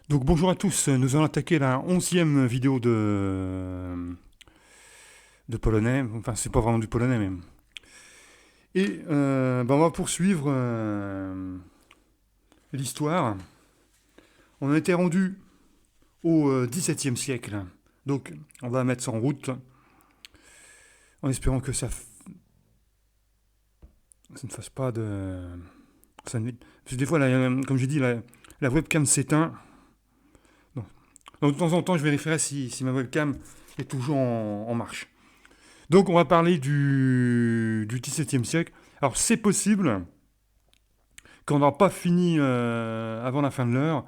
Donc bonjour à tous, nous allons attaquer la 11e vidéo de polonais, enfin c'est pas vraiment du polonais même. Et on va poursuivre l'histoire. On a été rendu au XVIIe siècle, donc on va mettre ça en route en espérant que ça ne fasse pas de... Parce que des fois, comme j'ai dit, la webcam s'éteint. Donc, de temps en temps, je vérifierai si ma webcam est toujours en marche. Donc on va parler du XVIIe siècle. Alors c'est possible qu'on n'aura pas fini avant la fin de l'heure.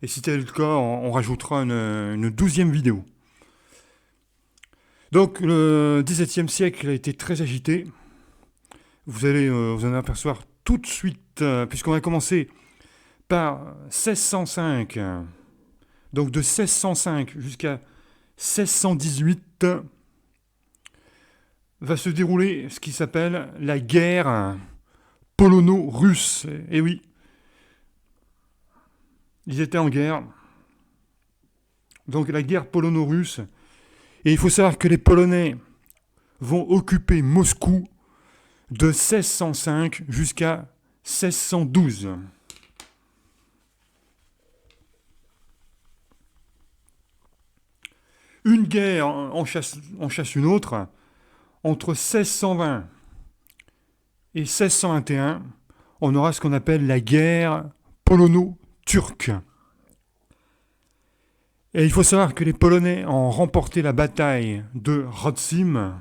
Et si tel est le cas, on rajoutera une 12e vidéo. Donc le XVIIe siècle a été très agité. Vous allez vous en apercevoir tout de suite, puisqu'on va commencer par 1605. Donc de 1605 jusqu'à 1618 va se dérouler ce qui s'appelle la guerre polono-russe. Et oui, ils étaient en guerre. Donc la guerre polono-russe. Et il faut savoir que les Polonais vont occuper Moscou de 1605 jusqu'à 1612. Une guerre en chasse une autre. Entre 1620 et 1621, on aura ce qu'on appelle la guerre polono-turque. Et il faut savoir que les Polonais ont remporté la bataille de Rodzim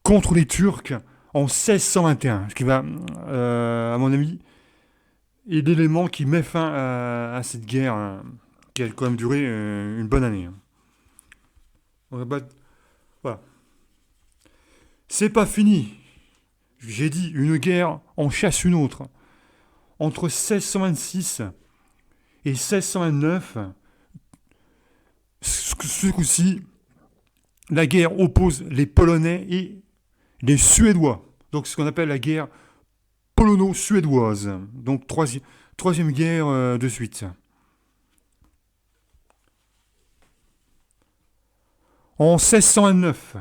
contre les Turcs en 1621, ce qui va, à mon avis, est l'élément qui met fin à cette guerre qui a quand même duré une bonne année. Voilà. C'est pas fini. J'ai dit, une guerre en chasse une autre. Entre 1626 et 1629, ce coup-ci, la guerre oppose les Polonais et les Suédois. Donc ce qu'on appelle la guerre polono-suédoise. Donc troisième guerre de suite. En 1609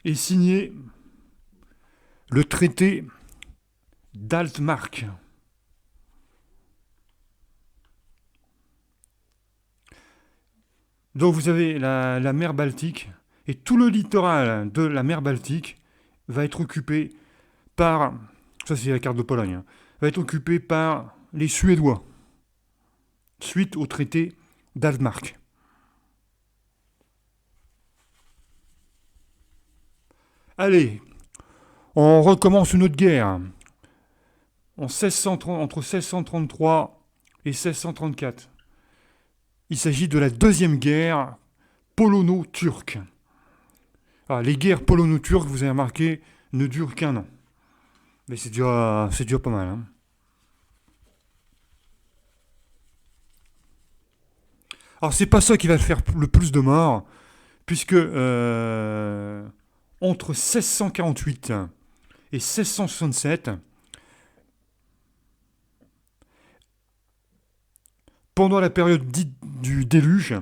est signé le traité d'Altmark. Donc vous avez la mer Baltique et tout le littoral de la mer Baltique va être occupé par, ça c'est la carte de Pologne, va être occupé par les Suédois suite au traité d'Altmark. Allez, on recommence une autre guerre entre 1633 et 1634. Il s'agit de la deuxième guerre polono-turque. Ah, les guerres polono-turques, vous avez remarqué, ne durent qu'un an. Mais c'est déjà pas mal. Hein. Alors c'est pas ça qui va faire le plus de morts, puisque entre 1648 et 1667, pendant la période dite du déluge,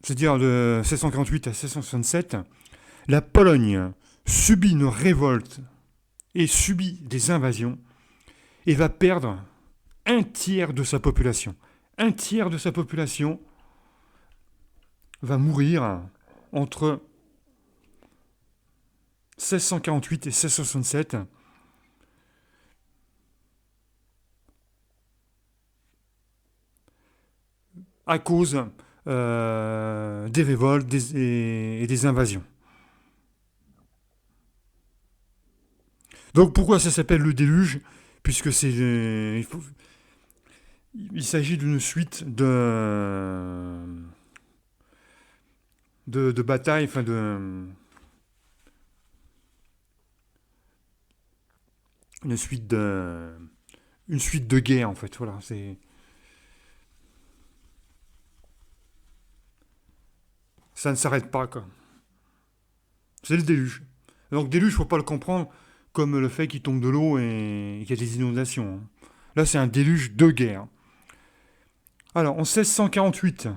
c'est-à-dire de 1648 à 1667, la Pologne subit une révolte et subit des invasions et va perdre un tiers de sa population. Un tiers de sa population va mourir entre 1648 et 1667 à cause des révoltes et des invasions. Donc pourquoi ça s'appelle le déluge? Puisque il s'agit d'une suite de batailles, enfin une suite de guerres en fait. Voilà, ça ne s'arrête pas quoi. C'est le déluge. Donc déluge, faut pas le comprendre comme le fait qu'il tombe de l'eau et qu'il y a des inondations. Là, c'est un déluge de guerre. Alors, en 1648,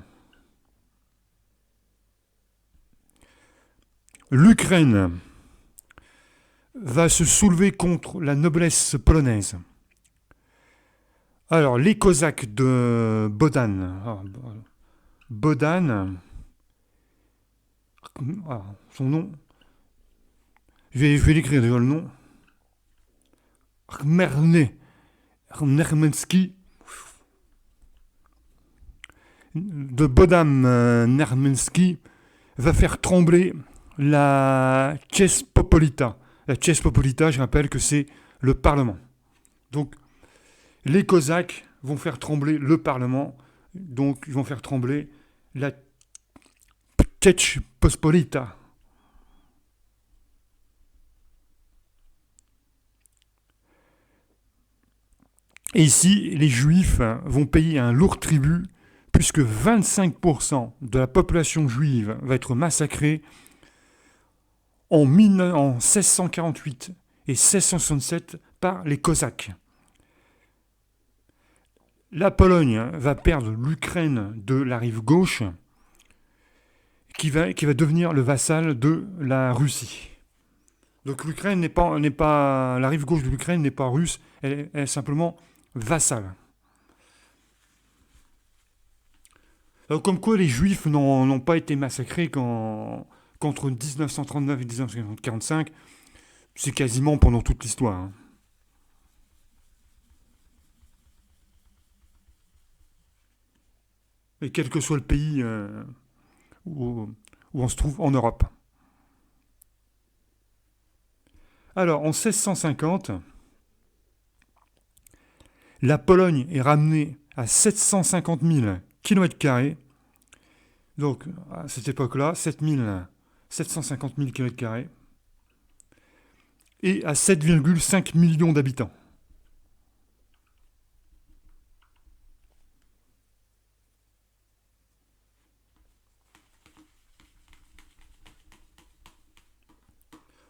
l'Ukraine va se soulever contre la noblesse polonaise. Alors, les Cosaques de Bodan. Bodan, son nom, je vais l'écrire déjà le nom. Nermensky, de Bodam Nermensky, va faire trembler la Czechpopolita. La Czechpopolita, je rappelle que c'est le Parlement. Donc, les Cosaques vont faire trembler le Parlement, donc ils vont faire trembler la Czechpospolita. Et ici, les Juifs vont payer un lourd tribut, puisque 25% de la population juive va être massacrée en 1648 et 1667 par les Cosaques. La Pologne va perdre l'Ukraine de la rive gauche, qui va devenir le vassal de la Russie. Donc l'Ukraine la rive gauche de l'Ukraine n'est pas russe, elle est simplement vassale. Alors, comme quoi les Juifs n'ont pas été massacrés qu'entre 1939 et 1945, c'est quasiment pendant toute l'histoire. Et quel que soit le pays où on se trouve en Europe. Alors, en 1650, la Pologne est ramenée à 750 000 km². Donc, à cette époque-là, 750 000 km². Et à 7,5 millions d'habitants.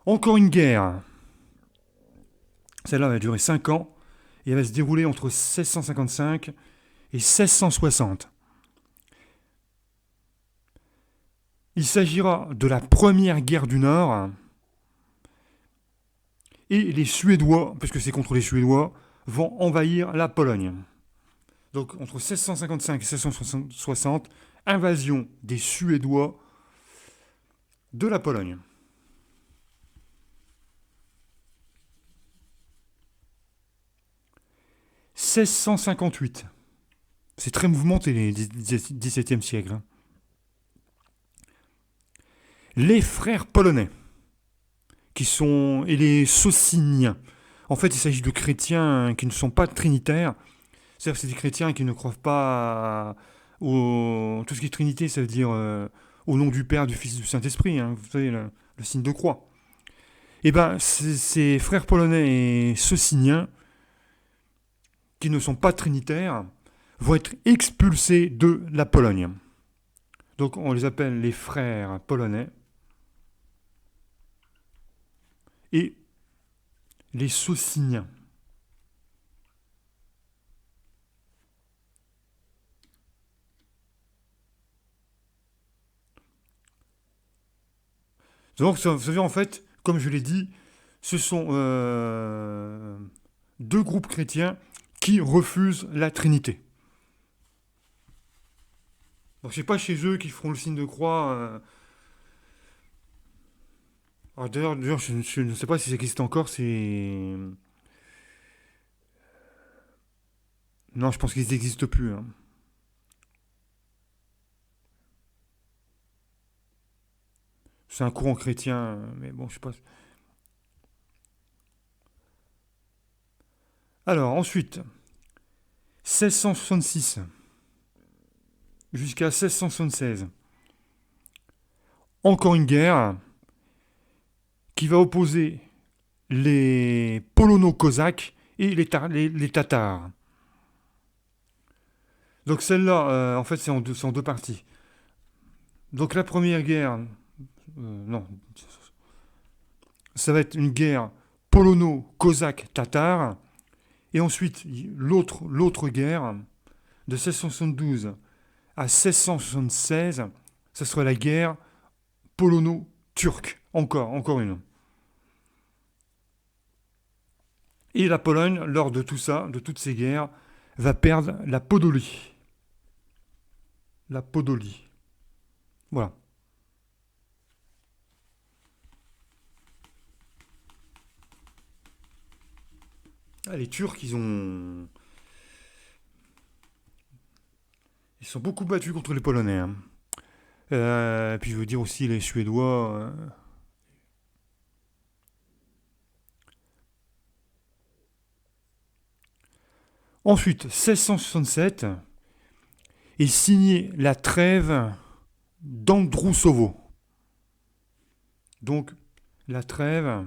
Encore une guerre. Celle-là va durer 5 ans et elle va se dérouler entre 1655 et 1660. Il s'agira de la première guerre du Nord et les Suédois, parce que c'est contre les Suédois, vont envahir la Pologne. Donc entre 1655 et 1660, invasion des Suédois de la Pologne. 1658. C'est très mouvementé les XVIIe siècle. Les frères polonais, et les Sociniens. En fait, il s'agit de chrétiens qui ne sont pas trinitaires. C'est-à-dire que c'est des chrétiens qui ne croient pas tout ce qui est trinité, ça veut dire au nom du Père, du Fils et du Saint-Esprit. Vous savez, le signe de croix. Et bien, ces frères polonais et Sociniens, qui ne sont pas trinitaires, vont être expulsés de la Pologne. Donc on les appelle les frères polonais et les Sociniens. Donc vous savez, en fait, comme je l'ai dit, ce sont deux groupes chrétiens qui refusent la Trinité. Donc c'est pas chez eux qu'ils feront le signe de croix. Alors, d'ailleurs, je ne sais pas si ça existe encore. Non, je pense qu'ils n'existent plus. C'est un courant chrétien, mais bon, je sais pas. Alors, ensuite, 1666 jusqu'à 1676. Encore une guerre qui va opposer les Polono-Cosaques et les Tatars. Donc celle-là, en fait, c'est en deux parties. Donc la première guerre, non, ça va être une guerre polono-cosaque tatar. Et ensuite, l'autre guerre, de 1672 à 1676, ce sera la guerre polono-turque. Encore une. Et la Pologne, lors de tout ça, de toutes ces guerres, va perdre la Podolie. La Podolie. Voilà. Ah, les Turcs, ils sont beaucoup battus contre les Polonais. Hein. Puis je veux dire aussi les Suédois. Ensuite, 1667, est signée la trêve d'Androusovo. Donc, la trêve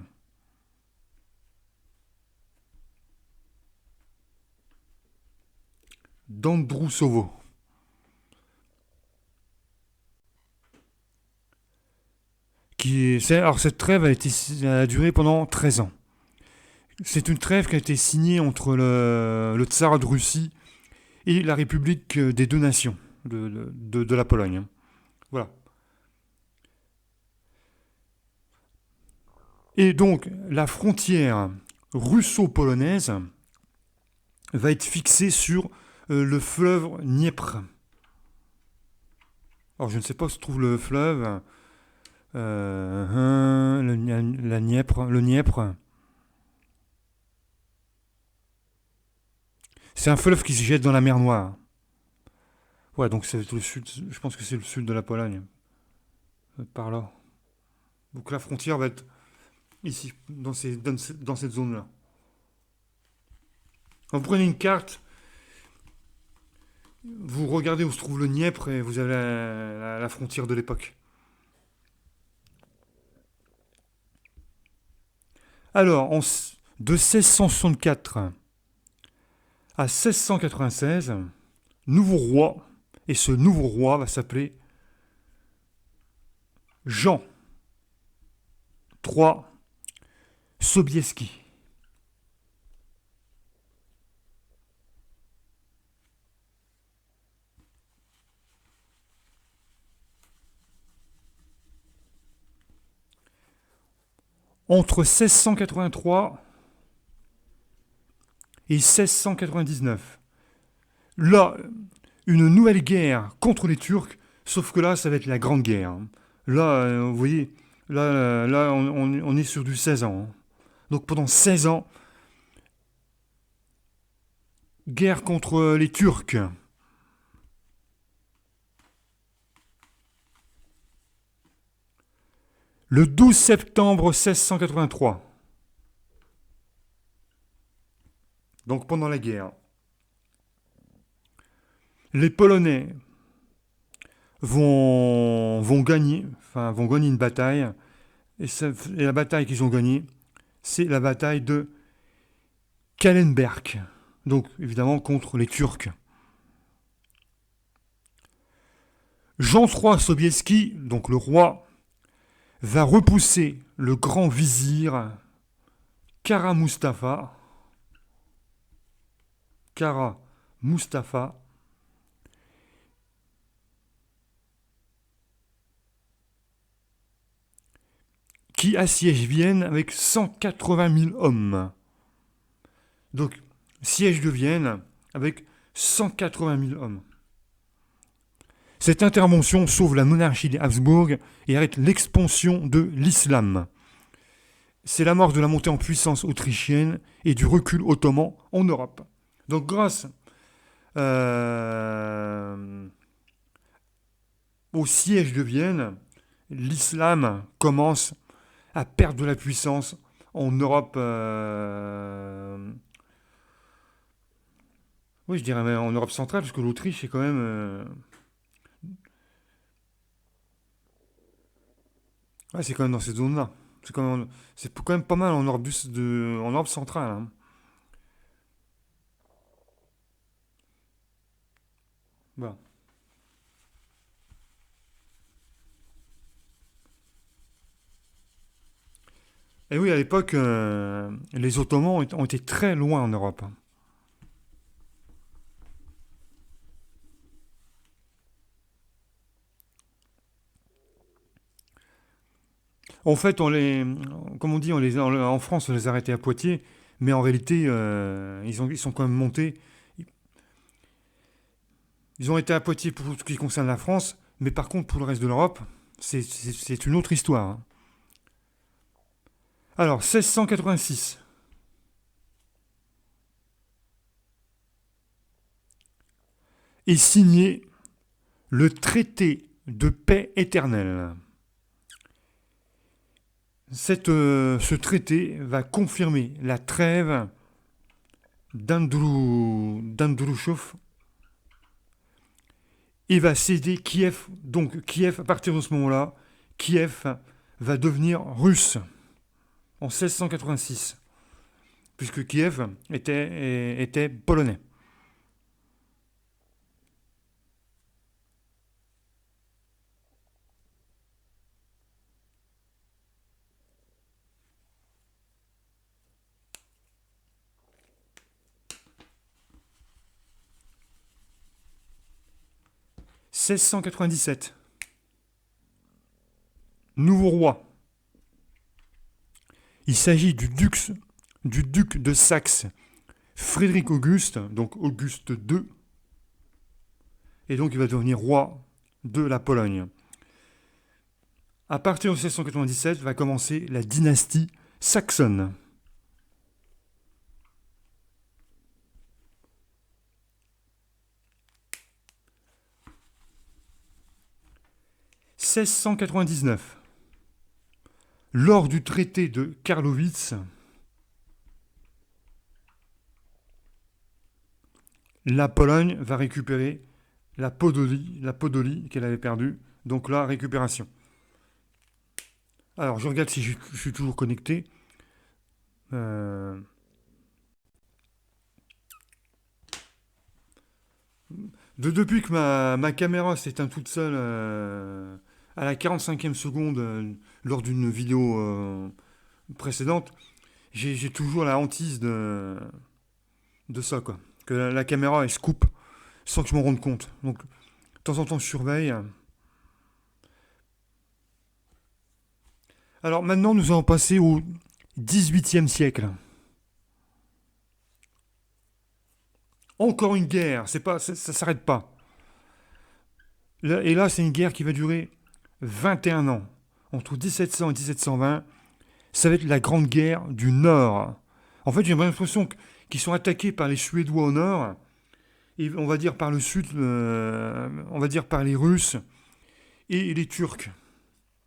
d'Androusovo. Alors, cette trêve a duré pendant 13 ans. C'est une trêve qui a été signée entre le tsar de Russie et la République des deux nations de la Pologne. Voilà. Et donc, la frontière russo-polonaise va être fixée sur le fleuve Dniepr. Alors, je ne sais pas où se trouve le fleuve. La Dniepr. Le Dniepr. C'est un fleuve qui se jette dans la mer Noire. Ouais, donc c'est le sud. Je pense que c'est le sud de la Pologne. Par là. Donc la frontière va être ici, dans cette zone-là. Vous prenez une carte, vous regardez où se trouve le Dniepr et vous avez la frontière de l'époque. Alors, de 1664 à 1696, nouveau roi, et ce nouveau roi va s'appeler Jean III Sobieski. Entre 1683 et 1699, là, une nouvelle guerre contre les Turcs, sauf que là, ça va être la Grande Guerre. Là, vous voyez, là on est sur du 16 ans. Donc pendant 16 ans, guerre contre les Turcs. Le 12 septembre 1683, donc pendant la guerre, les Polonais vont gagner une bataille, et la bataille qu'ils ont gagnée, c'est la bataille de Kahlenberg, donc évidemment contre les Turcs. Jean III Sobieski, donc le roi, va repousser le grand vizir Kara Mustafa, qui assiège Vienne avec 180 000 hommes. Donc, siège de Vienne avec 180 000 hommes. Cette intervention sauve la monarchie des Habsbourg et arrête l'expansion de l'islam. C'est la mort de la montée en puissance autrichienne et du recul ottoman en Europe. Donc grâce au siège de Vienne, l'islam commence à perdre de la puissance en Europe. Oui, je dirais même en Europe centrale, parce que l'Autriche est quand même. Ouais, c'est quand même dans cette zone-là. C'est quand même pas mal en Europe centrale. Hein. Voilà. Et oui, à l'époque, les Ottomans ont été très loin en Europe. En fait, comme on dit, en France, on les a arrêtés à Poitiers, mais en réalité, ils sont quand même montés. Ils ont été à Poitiers pour ce qui concerne la France, mais par contre, pour le reste de l'Europe, c'est une autre histoire, hein. Alors, 1686 est signé le traité de paix éternelle. Ce traité va confirmer la trêve d'Androuchov et va céder Kiev. Donc Kiev, à partir de ce moment-là, Kiev va devenir russe en 1686, puisque Kiev était polonais. 1697, nouveau roi. Il s'agit du duc de Saxe, Frédéric Auguste, donc Auguste II, et donc il va devenir roi de la Pologne. À partir de 1697 va commencer la dynastie saxonne. « 1699, lors du traité de Karlowitz, la Pologne va récupérer la Podolie qu'elle avait perdue, donc la récupération. Alors je regarde si je suis toujours connecté. Depuis que ma caméra s'éteint toute seule à la 45e seconde lors d'une vidéo précédente, j'ai toujours la hantise de ça, quoi. Que la caméra, elle se coupe sans que je m'en rende compte. Donc, de temps en temps, je surveille. Alors maintenant, nous allons passer au 18e siècle. Encore une guerre, ça s'arrête pas. Et là, c'est une guerre qui va durer 21 ans. Entre 1700 et 1720, ça va être la Grande Guerre du Nord. En fait, j'ai l'impression qu'ils sont attaqués par les Suédois au nord, et on va dire par le sud, on va dire par les Russes et les Turcs,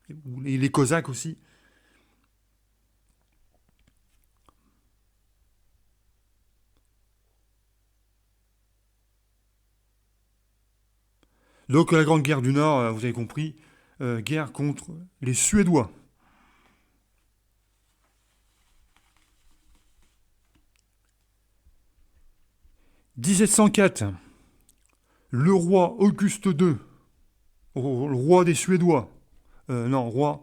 et les Cosaques aussi. Donc la Grande Guerre du Nord, vous avez compris, guerre contre les Suédois. 1704, le roi Auguste II, le roi des Suédois, non, roi,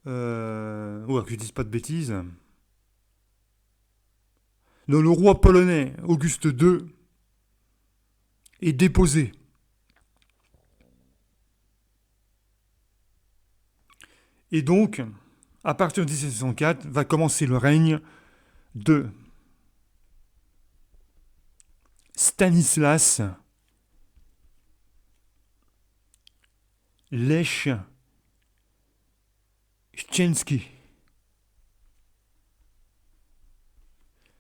que je dise pas de bêtises, non, le roi polonais Auguste II est déposé. Et donc, à partir de 1704, va commencer le règne de Stanislas Leszczynski.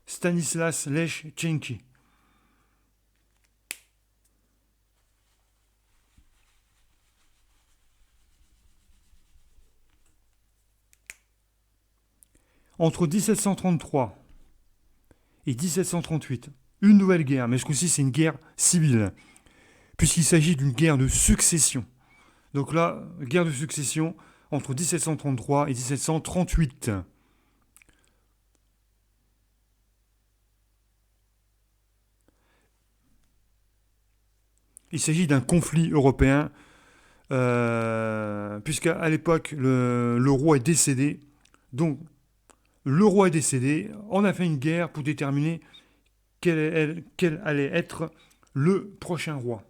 Stanislas Leszczynski. Entre 1733 et 1738, une nouvelle guerre, mais ce coup-ci c'est une guerre civile, puisqu'il s'agit d'une guerre de succession. Donc là, guerre de succession entre 1733 et 1738. Il s'agit d'un conflit européen, puisqu'à l'époque, le roi est décédé, donc le roi est décédé, on a fait une guerre pour déterminer quel allait être le prochain roi.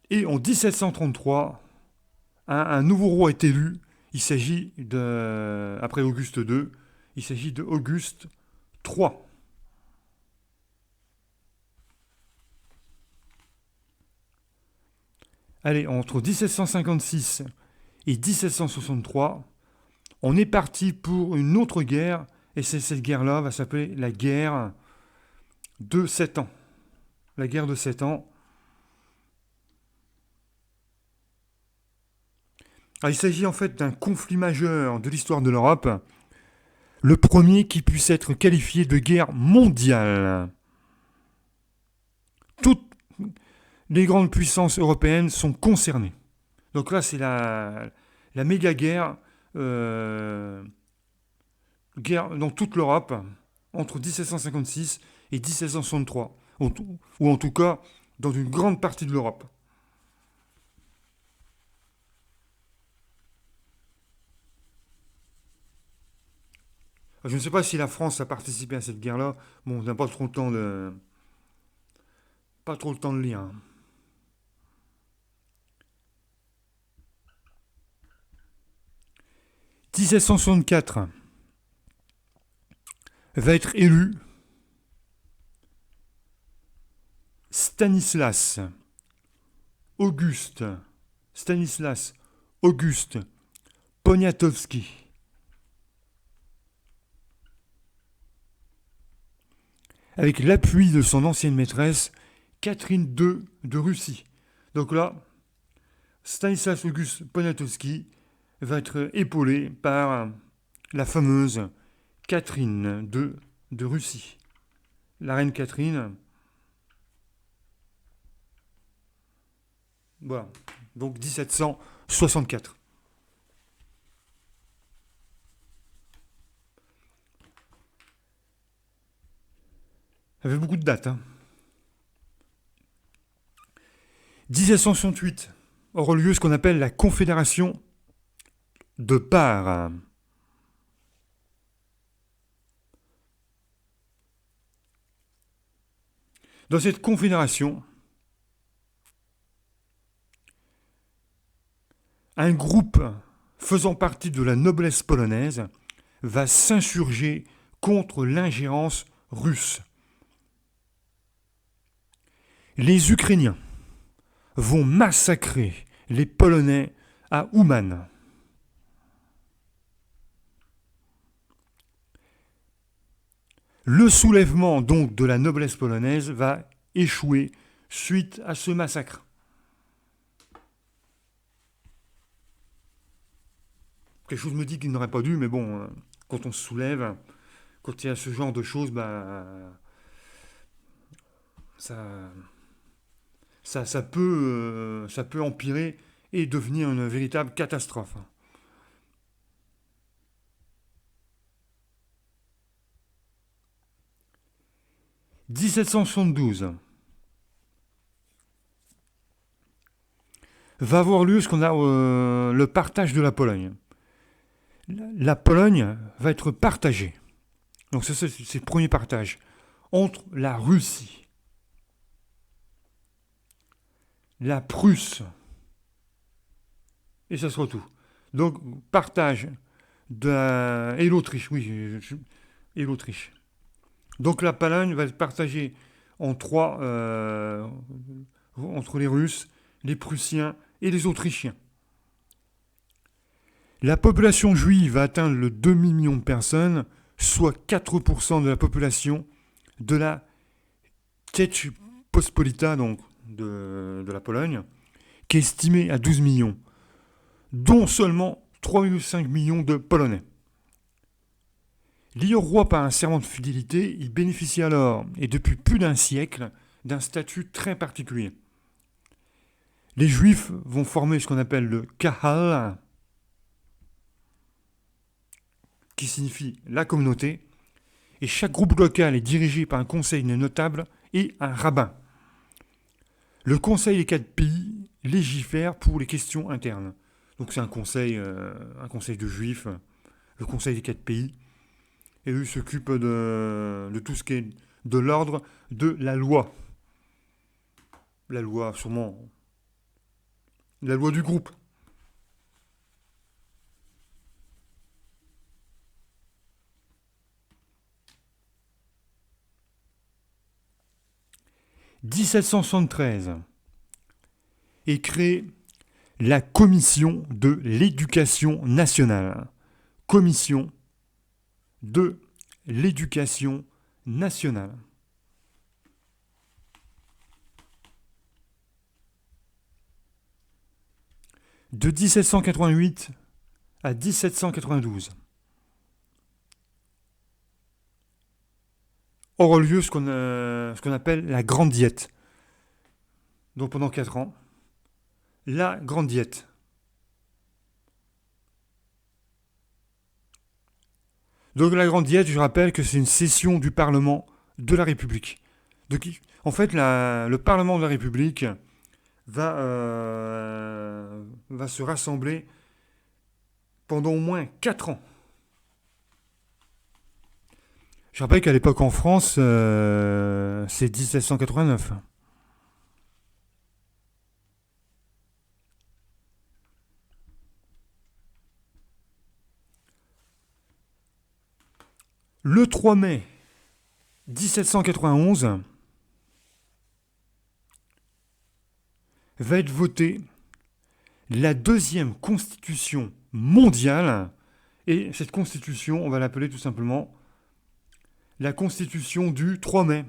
Et en 1733, un nouveau roi est élu. Il s'agit après Auguste II, il s'agit de Auguste III. Allez, entre 1756 et 1763, on est parti pour une autre guerre, et cette guerre-là va s'appeler la guerre de 7 ans. La guerre de 7 ans. Alors, il s'agit en fait d'un conflit majeur de l'histoire de l'Europe, le premier qui puisse être qualifié de guerre mondiale. Toutes les grandes puissances européennes sont concernées. Donc là, c'est la méga guerre, guerre dans toute l'Europe entre 1756 et 1763, ou en tout cas dans une grande partie de l'Europe. Je ne sais pas si la France a participé à cette guerre-là. Bon, on n'a pas trop le temps de lire, hein. 1764 va être élu Stanislas Auguste Poniatowski. Avec l'appui de son ancienne maîtresse, Catherine II de Russie. Donc là, Stanislas Auguste Poniatowski va être épaulé par la fameuse Catherine II de Russie. La reine Catherine. Voilà. Donc 1764. Ça fait beaucoup de dates, hein. 1768 aura lieu ce qu'on appelle la Confédération de Parme. Dans cette confédération, un groupe faisant partie de la noblesse polonaise va s'insurger contre l'ingérence russe. Les Ukrainiens vont massacrer les Polonais à Ouman. Le soulèvement donc de la noblesse polonaise va échouer suite à ce massacre. Quelque chose me dit qu'il n'aurait pas dû, mais bon, quand on se soulève, quand il y a ce genre de choses, ça peut empirer et devenir une véritable catastrophe. 1772 va avoir lieu ce qu'on a le partage de la Pologne. La Pologne va être partagée. Donc c'est le premier partage entre la Russie, la Prusse, et ça sera tout. Donc partage et l'Autriche, oui, et l'Autriche. Donc la Pologne va être partagée en trois, entre les Russes, les Prussiens et les Autrichiens. La population juive va atteindre le demi-million de personnes, soit 4% de la population de la Rzeczpospolita, donc de la Pologne, qui est estimée à 12 millions, dont seulement 3,5 millions de Polonais. Lié au roi par un serment de fidélité, il bénéficie alors, et depuis plus d'un siècle, d'un statut très particulier. Les Juifs vont former ce qu'on appelle le Kahal, qui signifie la communauté, et chaque groupe local est dirigé par un conseil de notables et un rabbin. Le conseil des 4 pays légifère pour les questions internes. Donc c'est un conseil de juifs, le conseil des 4 pays, et eux s'occupent de tout ce qui est de l'ordre de la loi. La loi, sûrement, la loi du groupe. 1773 est créée la Commission de l'éducation nationale. Commission de l'éducation nationale. De 1788 à 1792 aura lieu ce qu'on appelle la Grande Diète. Donc pendant 4 ans, la Grande Diète. Donc la Grande Diète, je rappelle que c'est une session du Parlement de la République. Donc, en fait, le Parlement de la République va se rassembler pendant au moins 4 ans. Je rappelle qu'à l'époque en France, c'est 1789. Le 3 mai 1791 va être votée la deuxième constitution mondiale. Et cette constitution, on va l'appeler tout simplement la constitution du 3 mai.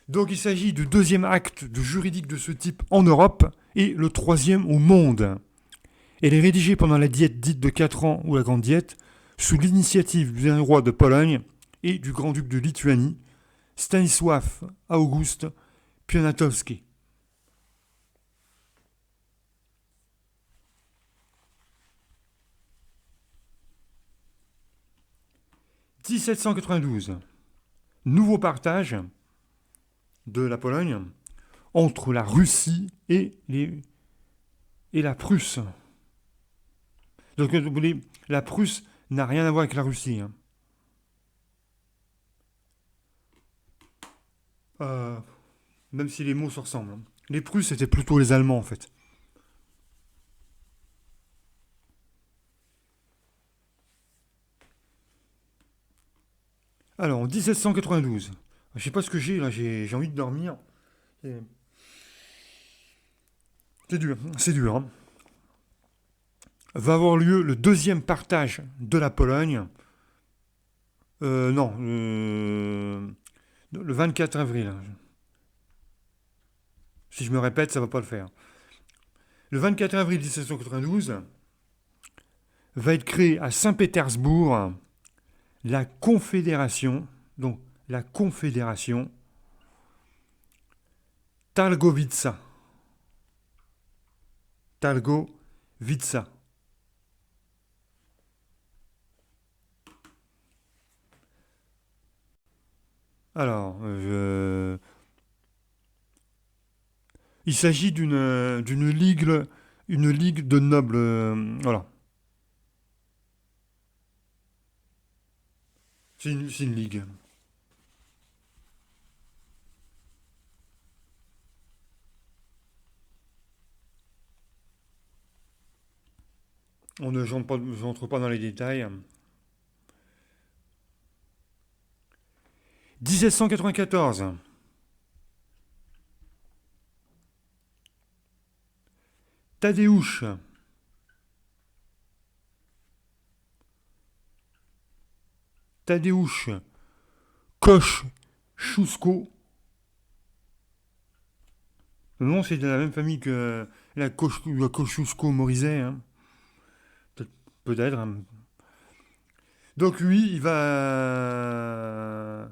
Donc il s'agit du deuxième acte de juridique de ce type en Europe et le troisième au monde. Elle est rédigée pendant la diète dite de 4 ans ou la Grande Diète, sous l'initiative du dernier roi de Pologne et du grand-duc de Lituanie, Stanisław August Poniatowski. « 1792, nouveau partage de la Pologne entre la Russie et la Prusse. Donc, vous voulez, la Prusse n'a rien à voir avec la Russie. Même si les mots se ressemblent. Les Prusses, c'était plutôt les Allemands, en fait. Alors, en 1792, je sais pas ce que j'ai là, j'ai envie de dormir. C'est dur, c'est dur. Hein. Va avoir lieu le deuxième partage de la Pologne. Non, le 24 avril. Si je me répète, ça va pas le faire. Le 24 avril 1792 va être créée à Saint-Pétersbourg la Confédération, donc la Confédération Targowica. Targowica. Alors, il s'agit d'une ligue, une ligue de nobles. Voilà. C'est une ligue. On ne j'entre pas dans les détails. 1794. Tadeusz Kościuszko. Le nom, c'est de la même famille que la Kosciuszko-Morizet. Hein. Peut-être. Hein. Donc lui, il va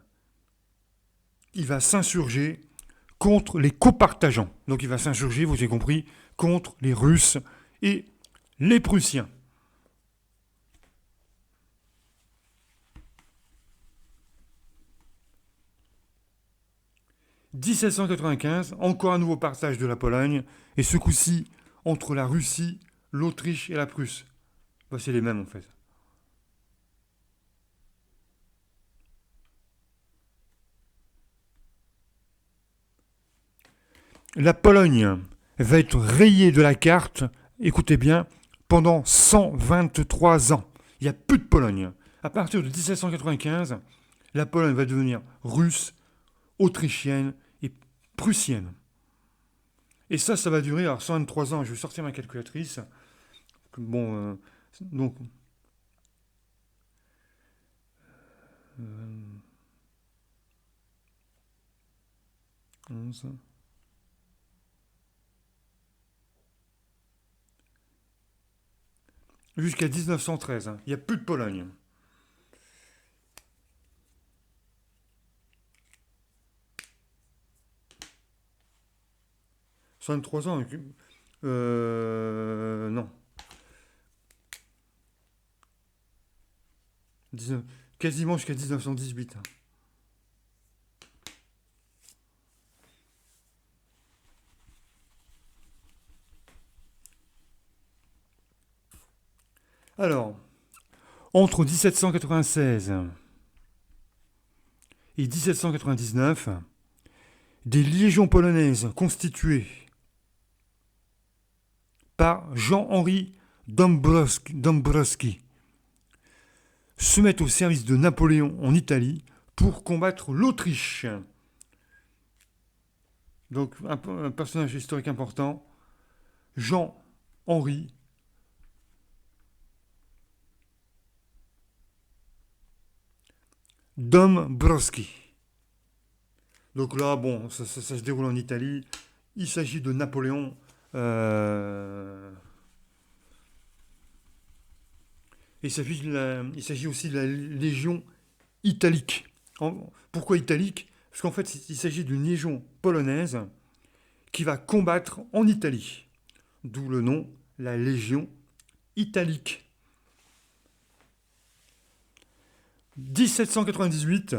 s'insurger contre les copartageants. Donc il va s'insurger, vous avez compris, contre les Russes et les Prussiens. 1795, encore un nouveau partage de la Pologne, et ce coup-ci entre la Russie, l'Autriche et la Prusse. Bah, c'est les mêmes en fait. La Pologne va être rayée de la carte, écoutez bien, pendant 123 ans. Il n'y a plus de Pologne. À partir de 1795, la Pologne va devenir russe, autrichienne et prussienne. Et ça va durer alors 123 ans. Je vais sortir ma calculatrice. Bon, donc, 11, jusqu'à 1913. Il n'y a plus de Pologne. 63 ans. Non. 19 quasiment jusqu'à 1918. Alors, entre 1796 et 1799, des légions polonaises constituées par Jean-Henri Dąbrowski se mettent au service de Napoléon en Italie pour combattre l'Autriche. Donc un personnage historique important, Jean-Henri Dąbrowski. Donc là, bon, ça se déroule en Italie. Il s'agit de Napoléon. Il s'agit aussi de la Légion italique. Pourquoi italique? Parce qu'en fait, il s'agit d'une légion polonaise qui va combattre en Italie. D'où le nom, la Légion italique. 1798,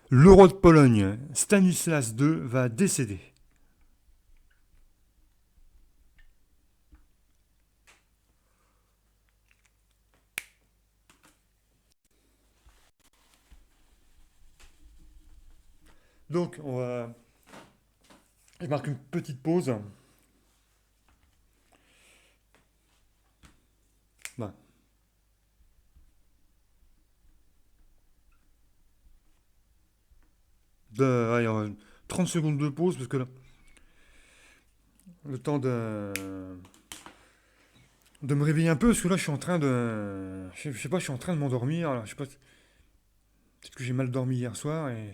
le roi de Pologne, Stanislas II, va décéder. Donc, je marque une petite pause. Voilà. Allez, 30 secondes de pause, parce que là, le temps de me réveiller un peu, parce que là, je suis en train de... Je sais pas, je suis en train de m'endormir. Alors, je sais pas, peut-être que j'ai mal dormi hier soir, et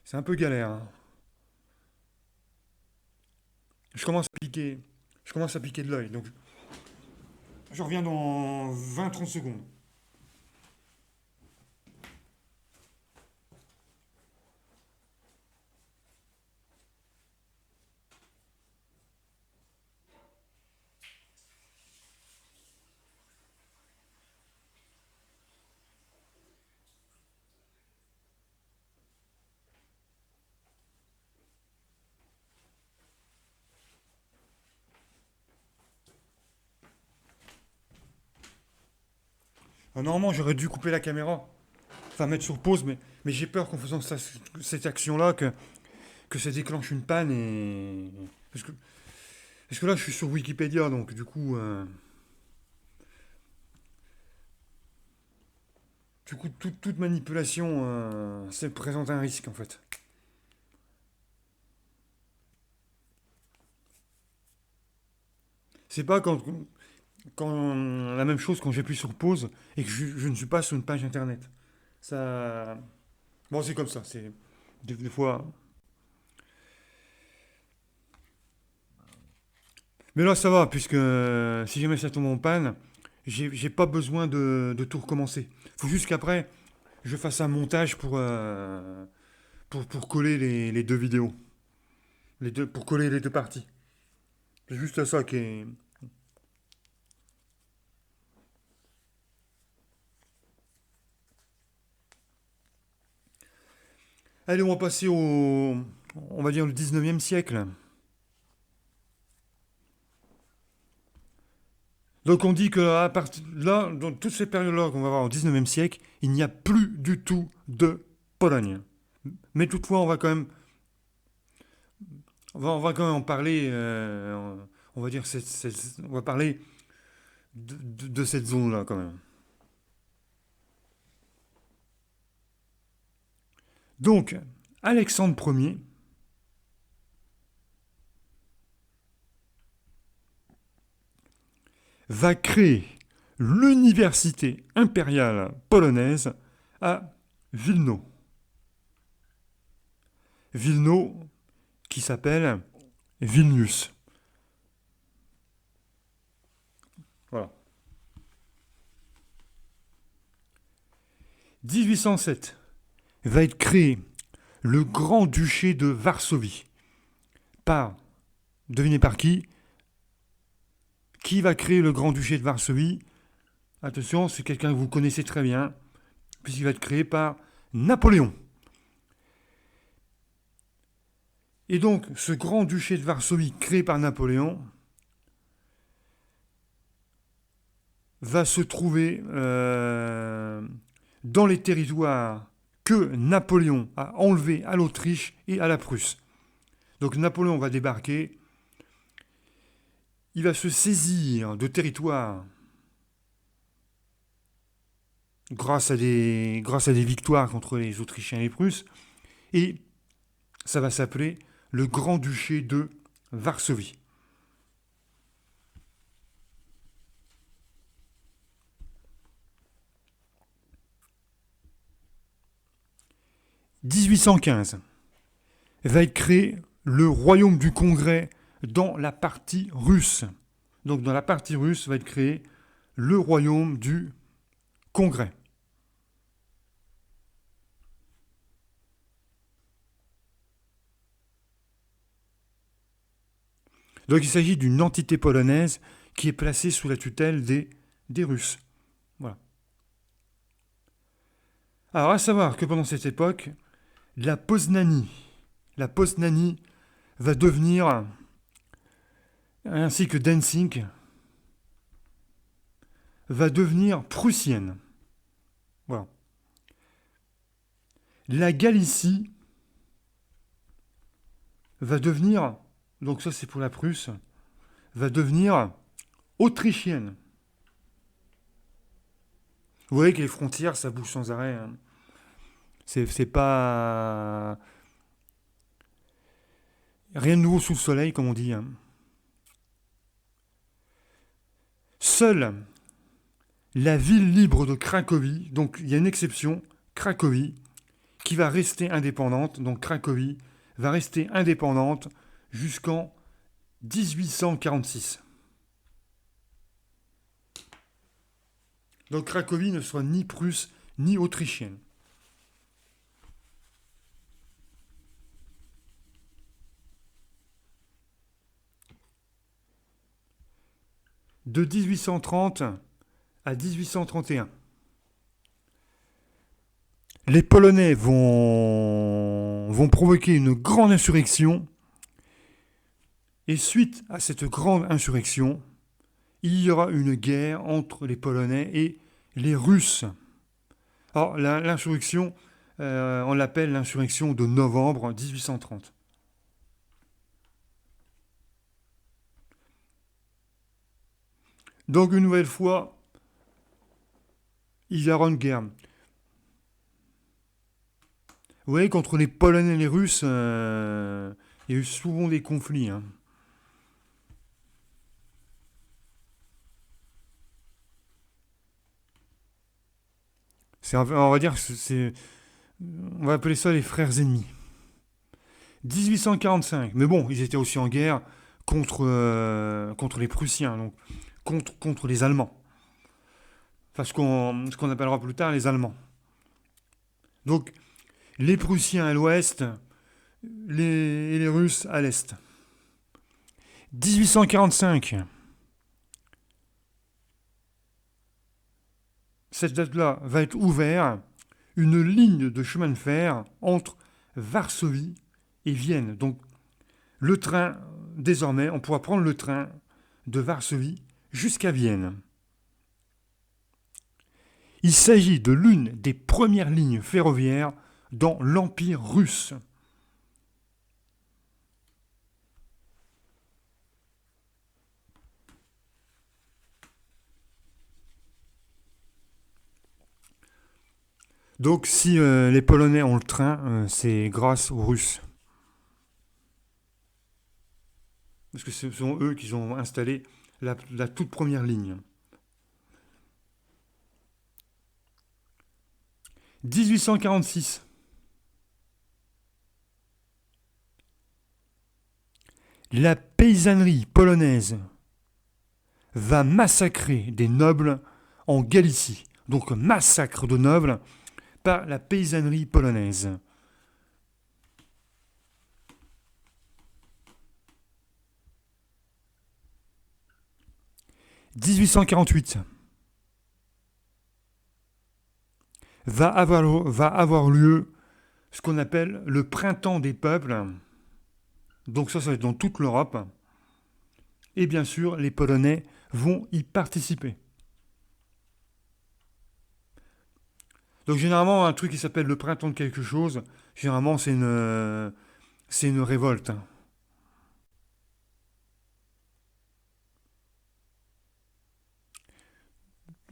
c'est un peu galère, hein. Je commence à piquer. Je commence à piquer de l'œil. Donc, je reviens dans 20-30 secondes. Normalement, j'aurais dû couper la caméra. Enfin, mettre sur pause, mais j'ai peur qu'en faisant cette action-là, que ça déclenche une panne et... Parce que là, je suis sur Wikipédia, donc du coup, toute manipulation, ça présente un risque, en fait. C'est pas quand la même chose quand j'appuie sur pause et que je ne suis pas sur une page internet. Ça... Bon, c'est comme ça, c'est... Des fois... Mais là, ça va, puisque si jamais ça tombe en panne, j'ai pas besoin de tout recommencer. Faut juste qu'après, je fasse un montage pour coller les deux vidéos. Pour coller les deux parties. C'est juste ça qui est... Allez, on va passer on va dire, le 19e siècle. Donc on dit que à partir là, dans toutes ces périodes-là qu'on va voir au 19e siècle, il n'y a plus du tout de Pologne. Mais toutefois, on va quand même en parler. On va dire, on va parler de cette zone-là quand même. Donc, Alexandre Ier va créer l'université impériale polonaise à Wilno. Wilno qui s'appelle Vilnius. Voilà. 1807 va être créé le Grand-Duché de Varsovie. Par, devinez par qui? Qui va créer le Grand-Duché de Varsovie? Attention, c'est quelqu'un que vous connaissez très bien, puisqu'il va être créé par Napoléon. Et donc, ce Grand-Duché de Varsovie créé par Napoléon va se trouver dans les territoires que Napoléon a enlevés à l'Autriche et à la Prusse. Donc Napoléon va débarquer, il va se saisir de territoires grâce à des victoires contre les Autrichiens et les Prusses, et ça va s'appeler le Grand-Duché de Varsovie. « 1815 va être créé le Royaume du Congrès dans la partie russe. Donc dans la partie russe va être créé le Royaume du Congrès. Donc il s'agit d'une entité polonaise qui est placée sous la tutelle des Russes. Voilà. Alors à savoir que pendant cette époque, la Poznanie va devenir, ainsi que Danzig, va devenir prussienne. Voilà. La Galicie va devenir, donc ça c'est pour la Prusse, va devenir autrichienne. Vous voyez que les frontières, ça bouge sans arrêt. Hein. C'est pas rien de nouveau sous le soleil, comme on dit. Hein. Seule la ville libre de Cracovie, donc il y a une exception, Cracovie, qui va rester indépendante. Donc Cracovie va rester indépendante jusqu'en 1846. Donc Cracovie ne sera ni prusse ni autrichienne. De 1830 à 1831. Les Polonais vont provoquer une grande insurrection. Et suite à cette grande insurrection, il y aura une guerre entre les Polonais et les Russes. Alors l'insurrection, on l'appelle l'insurrection de novembre 1830. Donc une nouvelle fois, il y aura une guerre. Vous voyez, qu'entre les Polonais et les Russes, il y a eu souvent des conflits. Hein. On va dire, on va appeler ça les frères ennemis. 1845, mais bon, ils étaient aussi en guerre contre les Prussiens, donc contre les Allemands. Enfin, ce qu'on appellera plus tard les Allemands. Donc, les Prussiens à l'ouest et les Russes à l'est. 1845. Cette date-là va être ouverte une ligne de chemin de fer entre Varsovie et Vienne. Donc le train, désormais, on pourra prendre le train de Varsovie jusqu'à Vienne. Il s'agit de l'une des premières lignes ferroviaires dans l'Empire russe. Donc si les Polonais ont le train, c'est grâce aux Russes. Parce que ce sont eux qui ont installé la toute première ligne. 1846. La paysannerie polonaise va massacrer des nobles en Galicie. Donc massacre de nobles par la paysannerie polonaise. 1848 va avoir lieu ce qu'on appelle le printemps des peuples. Donc ça va être dans toute l'Europe. Et bien sûr, les Polonais vont y participer. Donc généralement, un truc qui s'appelle le printemps de quelque chose, généralement c'est une révolte.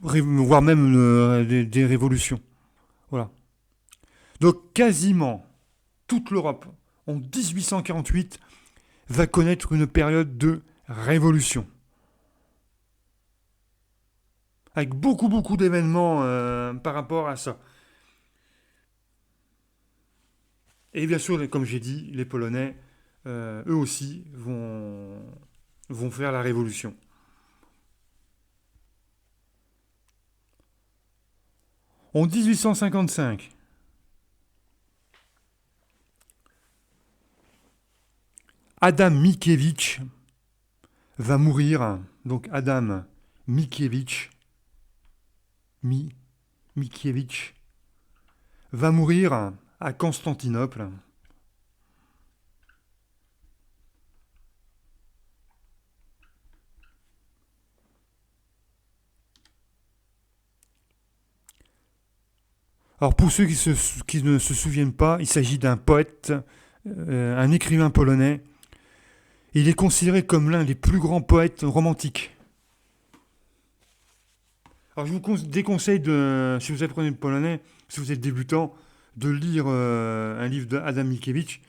Voire même des révolutions. Voilà. Donc quasiment toute l'Europe, en 1848, va connaître une période de révolution. Avec beaucoup d'événements par rapport à ça. Et bien sûr, comme j'ai dit, les Polonais, eux aussi, vont faire la révolution. En 1855, Adam Mickiewicz va mourir. Donc Adam Mickiewicz, Mickiewicz va mourir à Constantinople. Alors pour ceux qui ne se souviennent pas, il s'agit d'un poète, un écrivain polonais. Il est considéré comme l'un des plus grands poètes romantiques. Alors je vous déconseille, si vous apprenez le polonais, si vous êtes débutant, de lire un livre d'Adam Mickiewicz,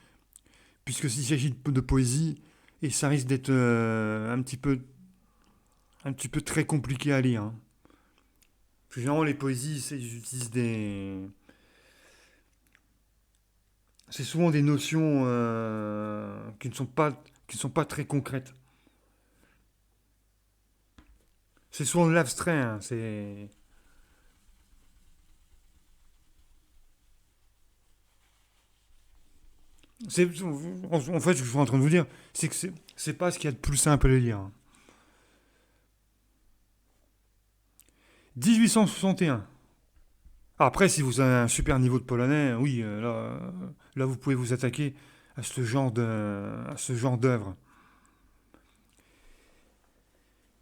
puisqu'il s'agit de poésie, et ça risque d'être un petit peu très compliqué à lire. Hein. Généralement, les poésies, ils utilisent des... C'est souvent des notions qui ne sont pas très concrètes. C'est souvent de l'abstrait. Hein, en fait, ce que je suis en train de vous dire, c'est que c'est pas ce qu'il y a de plus simple à lire. 1861. Après, si vous avez un super niveau de polonais, oui, là vous pouvez vous attaquer à à ce genre d'œuvre.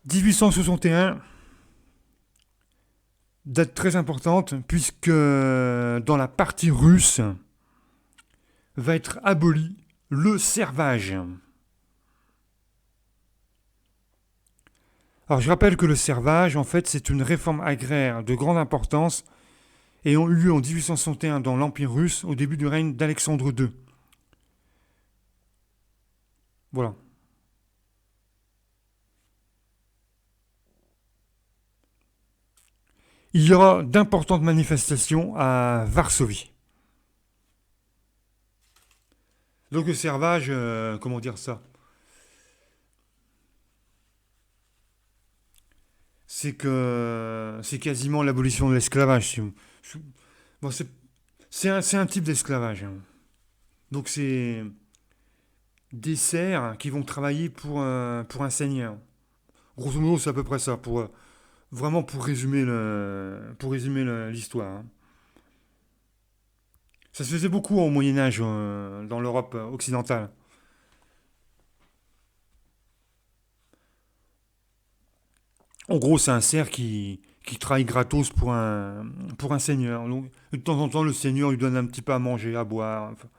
1861, date très importante, puisque dans la partie russe va être aboli le servage. Alors je rappelle que le servage, en fait, c'est une réforme agraire de grande importance ayant eu lieu en 1861 dans l'Empire russe au début du règne d'Alexandre II. Voilà. Il y aura d'importantes manifestations à Varsovie. Donc le servage, comment dire ça? C'est que c'est quasiment l'abolition de l'esclavage. Bon, c'est un type d'esclavage. Hein. Donc c'est des serfs qui vont travailler pour un seigneur. Grosso modo, c'est à peu près ça, vraiment pour résumer l'histoire. Hein. Ça se faisait beaucoup au Moyen Âge dans l'Europe occidentale. En gros, c'est un cerf qui travaille gratos pour un seigneur. Donc, de temps en temps, le seigneur lui donne un petit peu à manger, à boire, enfin,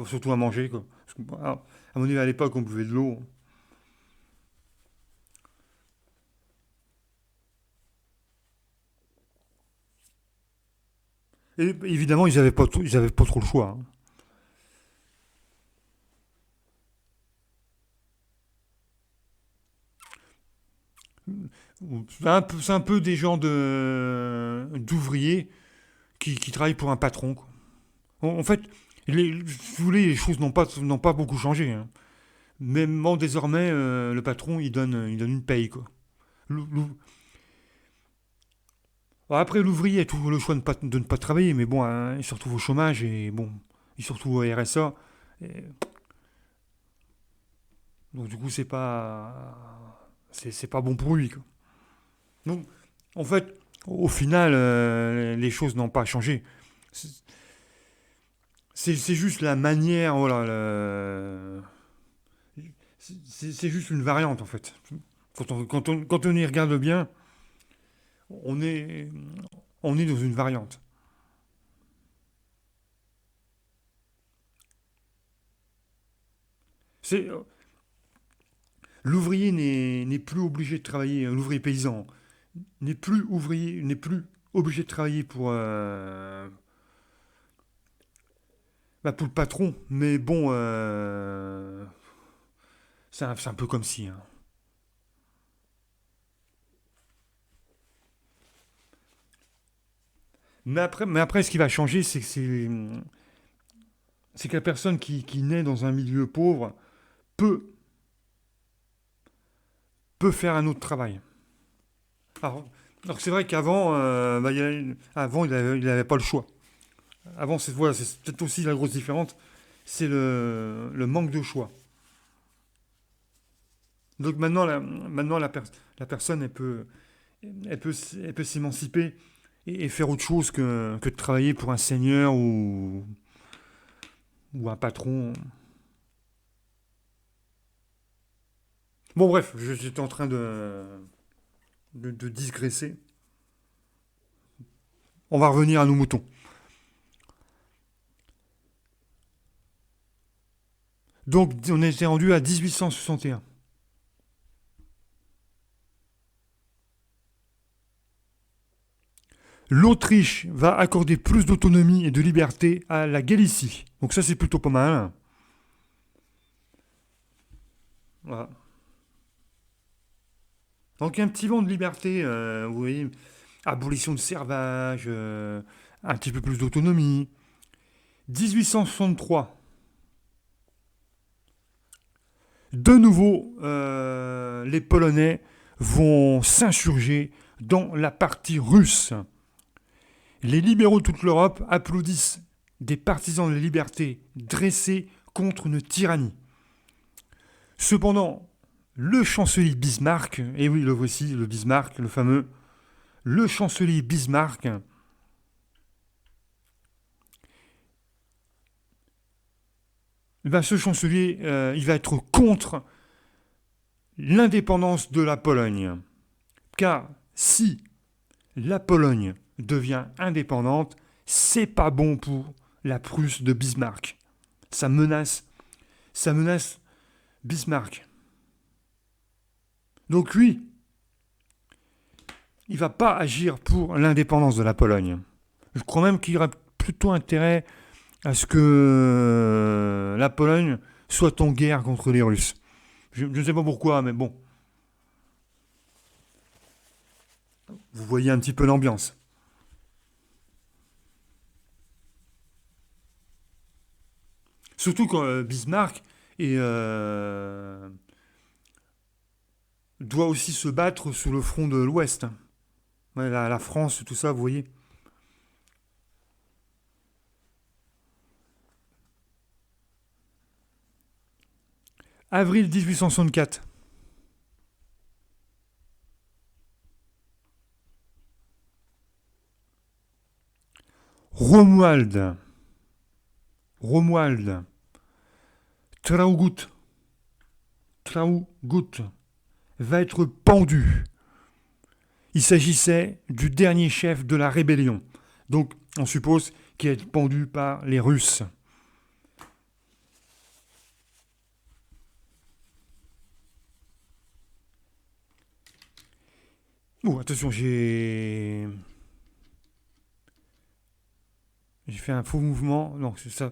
surtout à manger, quoi. Parce que, à mon avis, à l'époque, on buvait de l'eau. Et évidemment, ils avaient pas trop le choix, hein. C'est un peu des genres d'ouvriers qui travaillent pour un patron, quoi. En fait, si vous voulez, les choses n'ont pas beaucoup changé, hein. Même désormais, le patron, il donne une paye, quoi. L'ou- l'ou- Bon, après, l'ouvrier a toujours le choix de ne pas travailler, mais bon, hein, il se retrouve au chômage et bon, il se retrouve au RSA. Et donc, du coup, c'est pas bon pour lui, quoi. Donc, en fait, au final, les choses n'ont pas changé. C'est c'est juste la manière, voilà, c'est juste une variante, en fait. Quand on y regarde bien, on est, on est dans une variante. C'est, l'ouvrier n'est plus obligé de travailler, l'ouvrier paysan n'est plus obligé de travailler pour le patron, mais bon, c'est un peu comme si, hein. Mais après, ce qui va changer, c'est que la personne qui naît dans un milieu pauvre peut, peut faire un autre travail. Alors, alors c'est vrai qu'avant, avant il avait pas le choix. Avant, voilà, c'est peut-être aussi la grosse différence, c'est le manque de choix. Donc maintenant, la personne, elle peut s'émanciper et faire autre chose que de travailler pour un seigneur ou un patron. Bon, bref, j'étais en train de digresser. On va revenir à nos moutons. Donc, on était rendu à 1861. L'Autriche va accorder plus d'autonomie et de liberté à la Galicie. Donc ça, c'est plutôt pas mal, hein. Voilà. Donc un petit vent de liberté, vous voyez, abolition de servage, un petit peu plus d'autonomie. 1863, de nouveau, les Polonais vont s'insurger dans la partie russe. Les libéraux de toute l'Europe applaudissent des partisans de la liberté dressés contre une tyrannie. Cependant, le chancelier Bismarck, et oui, le voici, le Bismarck, le fameux, le chancelier Bismarck, ben ce chancelier, il va être contre l'indépendance de la Pologne. Car si la Pologne devient indépendante, c'est pas bon pour la Prusse de Bismarck. Ça menace, ça menace Bismarck. Donc lui, il va pas agir pour l'indépendance de la Pologne. Je crois même qu'il aurait plutôt intérêt à ce que la Pologne soit en guerre contre les Russes. Je ne sais pas pourquoi, mais bon, vous voyez un petit peu l'ambiance. Surtout quand Bismarck doit aussi se battre sur le front de l'Ouest. Ouais, la France, tout ça, vous voyez. Avril 1864. Romuald Romuald Traugott, Traugott va être pendu. Il s'agissait du dernier chef de la rébellion. Donc, on suppose qu'il est pendu par les Russes. Oh, attention, j'ai fait un faux mouvement. Non, ça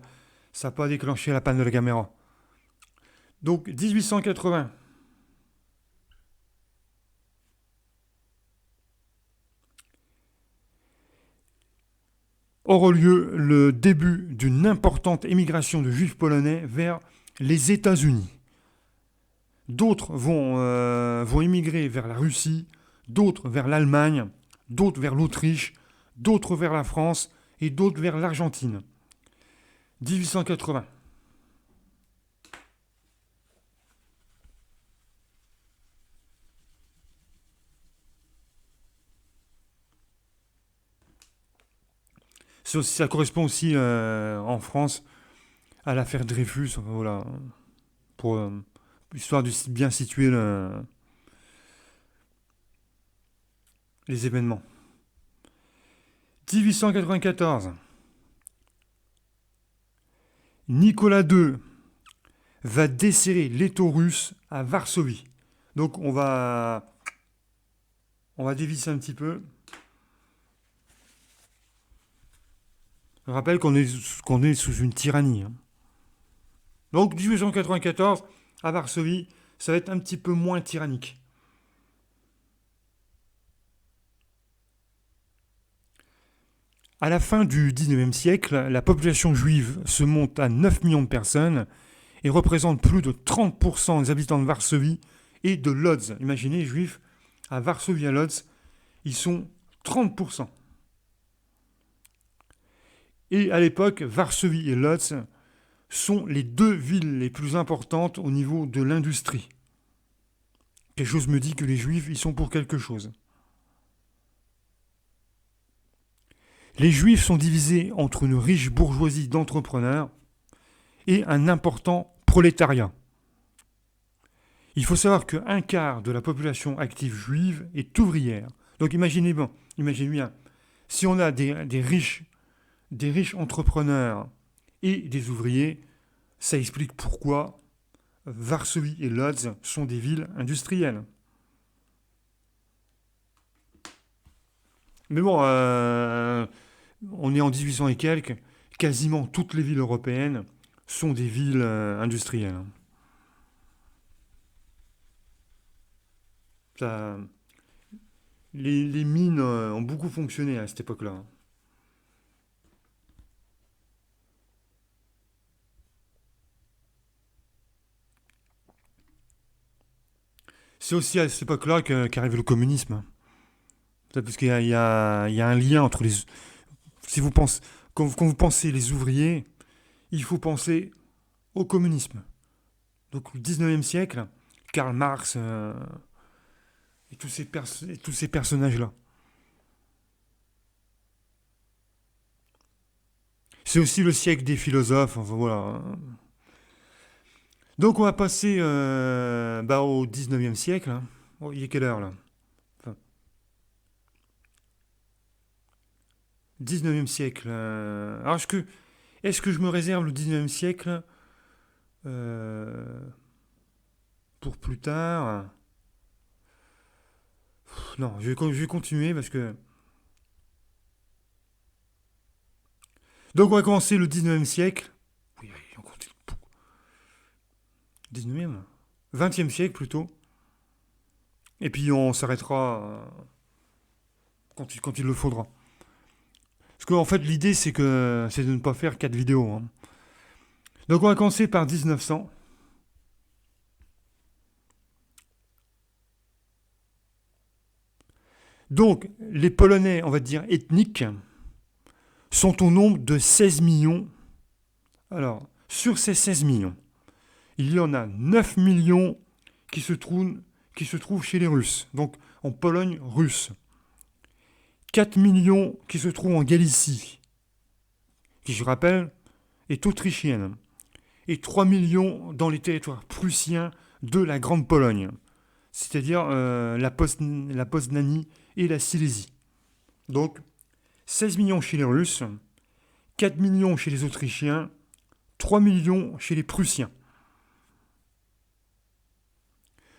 n'a pas déclenché la panne de la caméra. Donc, 1880. Aura lieu le début d'une importante émigration de juifs polonais vers les États-Unis. D'autres vont émigrer vers la Russie, d'autres vers l'Allemagne, d'autres vers l'Autriche, d'autres vers la France et d'autres vers l'Argentine. 1880. Ça correspond aussi en France à l'affaire Dreyfus, voilà, pour histoire de bien situer les événements. 1894. Nicolas II va desserrer l'étau russe à Varsovie. Donc on va dévisser un petit peu. Je rappelle qu'on est sous une tyrannie. Hein. Donc 1894, à Varsovie, ça va être un petit peu moins tyrannique. À la fin du 19e siècle, la population juive se monte à 9 millions de personnes et représente plus de 30% des habitants de Varsovie et de Lodz. Imaginez, les juifs à Varsovie, à Lodz, ils sont 30%. Et à l'époque, Varsovie et Lodz sont les deux villes les plus importantes au niveau de l'industrie. Quelque chose me dit que les juifs, ils sont pour quelque chose. Les juifs sont divisés entre une riche bourgeoisie d'entrepreneurs et un important prolétariat. Il faut savoir qu'un quart de la population active juive est ouvrière. Donc imaginez bien, si on a des riches entrepreneurs et des ouvriers, ça explique pourquoi Varsovie et Lodz sont des villes industrielles. Mais bon, on est en 1800 et quelques, quasiment toutes les villes européennes sont des villes industrielles. Ça, les mines ont beaucoup fonctionné à cette époque-là. C'est aussi à cette époque-là qu'arrive le communisme. Parce qu'il y a un lien entre les... Si vous pensez, quand vous pensez les ouvriers, il faut penser au communisme. Donc le 19e siècle, Karl Marx et tous ces personnages-là. C'est aussi le siècle des philosophes. Enfin, voilà. Donc on va passer au 19e siècle. Hein. Oh, il est quelle heure là? Enfin, 19e siècle. Alors est-ce que je me réserve le 19e siècle euh, pour plus tard? Non, je vais continuer parce que... Donc on va commencer le 19e siècle. Oui, on continue. 19e 20e siècle plutôt. Et puis on s'arrêtera quand il le faudra. Parce qu'en fait l'idée c'est de ne pas faire 4 vidéos. Hein. Donc on va commencer par 1900. Donc les Polonais, on va dire ethniques, sont au nombre de 16 millions. Alors, sur ces 16 millions, il y en a 9 millions qui se trouvent chez les Russes, donc en Pologne russe. 4 millions qui se trouvent en Galicie, qui, je rappelle, est autrichienne et 3 millions dans les territoires prussiens de la Grande Pologne, c'est-à-dire la Posnanie et la Silésie. Donc 16 millions chez les Russes, 4 millions chez les Autrichiens, 3 millions chez les Prussiens.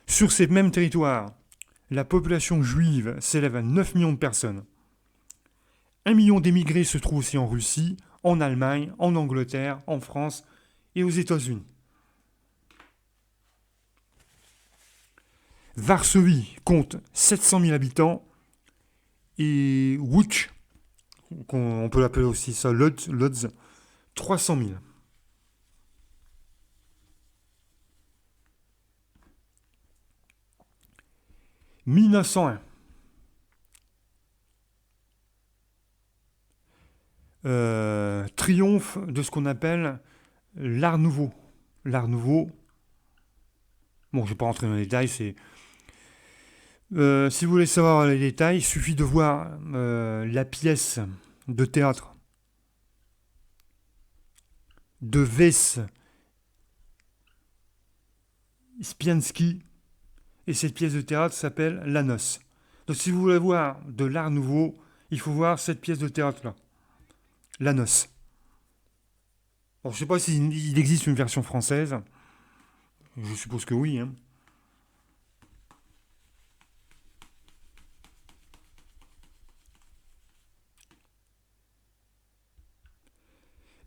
Sur ces mêmes territoires, la population juive s'élève à 9 millions de personnes. 1 million d'émigrés se trouvent aussi en Russie, en Allemagne, en Angleterre, en France et aux États-Unis. Varsovie compte 700 000 habitants et Łódź, on peut l'appeler aussi ça, Lodz, 300 000. 1901. Triomphe de ce qu'on appelle l'Art Nouveau. L'Art Nouveau, bon, je ne vais pas rentrer dans les détails, si vous voulez savoir les détails, il suffit de voir la pièce de théâtre de Wes Spiansky, et cette pièce de théâtre s'appelle La Noce. Donc si vous voulez voir de l'Art Nouveau, il faut voir cette pièce de théâtre-là, La Noce. Bon, je ne sais pas s'il existe une version française, je suppose que oui, hein.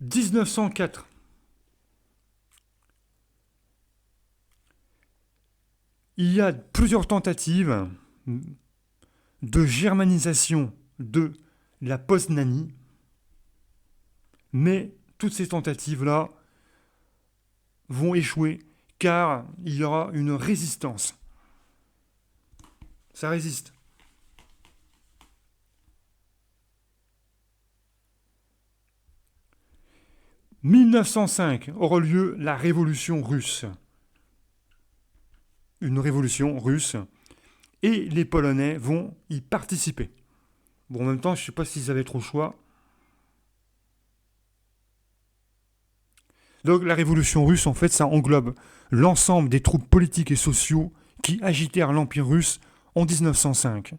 1904. Il y a plusieurs tentatives de germanisation de la Posnanie, mais toutes ces tentatives-là vont échouer car il y aura une résistance. Ça résiste. « 1905 aura lieu la révolution russe. Une révolution russe. Et les Polonais vont y participer. Bon, en même temps, je ne sais pas s'ils avaient trop le choix. Donc la révolution russe, en fait, ça englobe l'ensemble des troupes politiques et sociaux qui agitèrent l'Empire russe en 1905.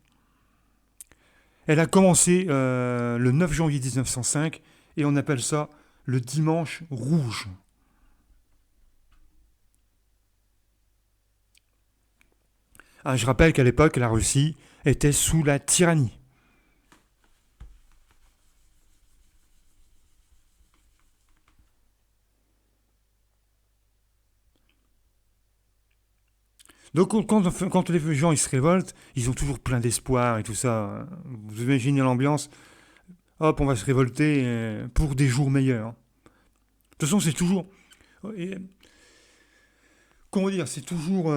Elle a commencé le 9 janvier 1905 et on appelle ça le dimanche rouge. Ah, je rappelle qu'à l'époque, la Russie était sous la tyrannie. Donc quand les gens ils se révoltent, ils ont toujours plein d'espoir et tout ça. Vous imaginez l'ambiance. Hop, on va se révolter pour des jours meilleurs. De toute façon, c'est toujours... Comment dire, c'est toujours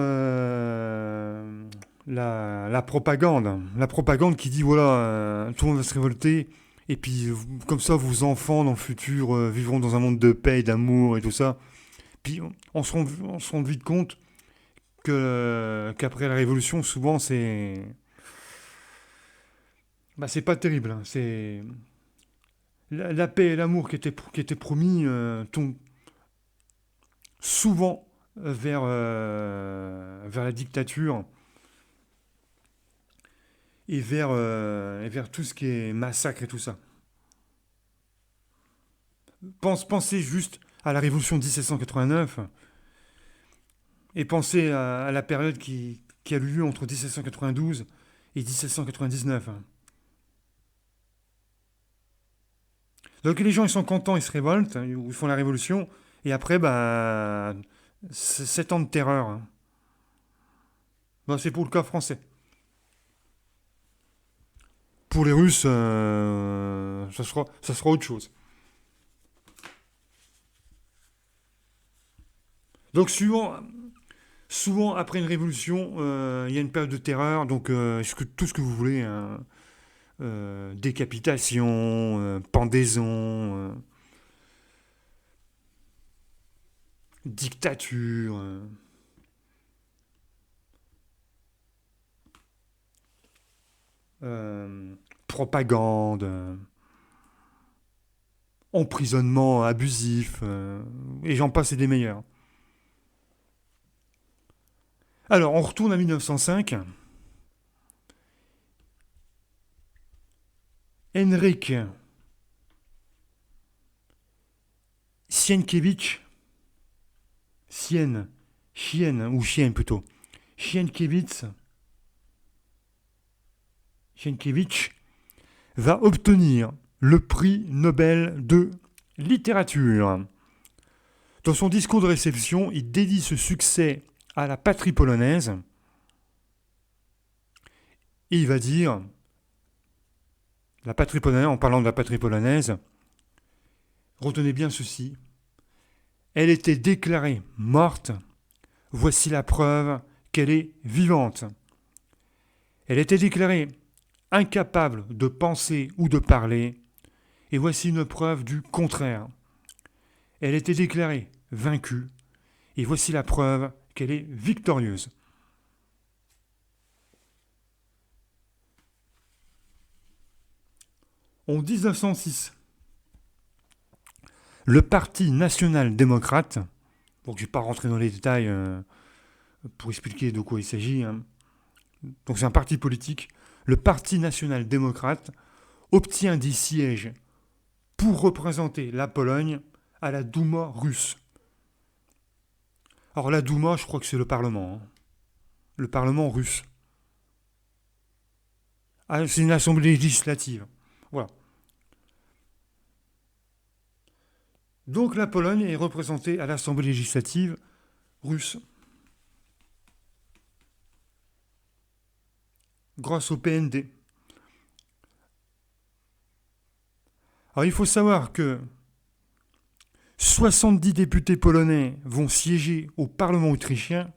la propagande. La propagande qui dit, voilà, tout le monde va se révolter. Et puis, comme ça, vos enfants, dans le futur, vivront dans un monde de paix, d'amour et tout ça. Puis, on se rend vite compte qu'après la Révolution, souvent, c'est pas terrible, hein. C'est la paix et l'amour qui étaient promis tombent souvent vers la dictature et vers tout ce qui est massacre et tout ça. Pensez juste à la Révolution de 1789 et pensez à la période qui a eu lieu entre 1792 et 1799. Donc les gens ils sont contents, ils se révoltent, ils font la révolution, et après, bah, 7 ans de terreur, hein. Bah, c'est pour le cas français. Pour les Russes, ça sera autre chose. Donc souvent après une révolution, il y a une période de terreur, donc tout ce que vous voulez, hein, décapitation, pendaison, dictature, propagande. emprisonnement abusif, et j'en passe et des meilleurs. Alors, on retourne à 1905. Henryk Sienkiewicz, ou Chien plutôt, Sienkiewicz, Sienkiewicz va obtenir le prix Nobel de littérature. Dans son discours de réception, il dédie ce succès à la patrie polonaise et il va dire, la patrie polonaise, en parlant de la patrie polonaise, retenez bien ceci, elle était déclarée morte, voici la preuve qu'elle est vivante. Elle était déclarée incapable de penser ou de parler, et voici une preuve du contraire. Elle était déclarée vaincue, et voici la preuve qu'elle est victorieuse. En 1906, le Parti national-démocrate, donc je ne vais pas rentrer dans les détails pour expliquer de quoi il s'agit, hein. Donc c'est un parti politique, le Parti national-démocrate obtient des sièges pour représenter la Pologne à la Douma russe. Alors la Douma, je crois que c'est le Parlement, hein. Le Parlement russe. Ah, c'est une assemblée législative. Voilà. Donc la Pologne est représentée à l'assemblée législative russe grâce au PND. Alors il faut savoir que 70 députés polonais vont siéger au Parlement autrichien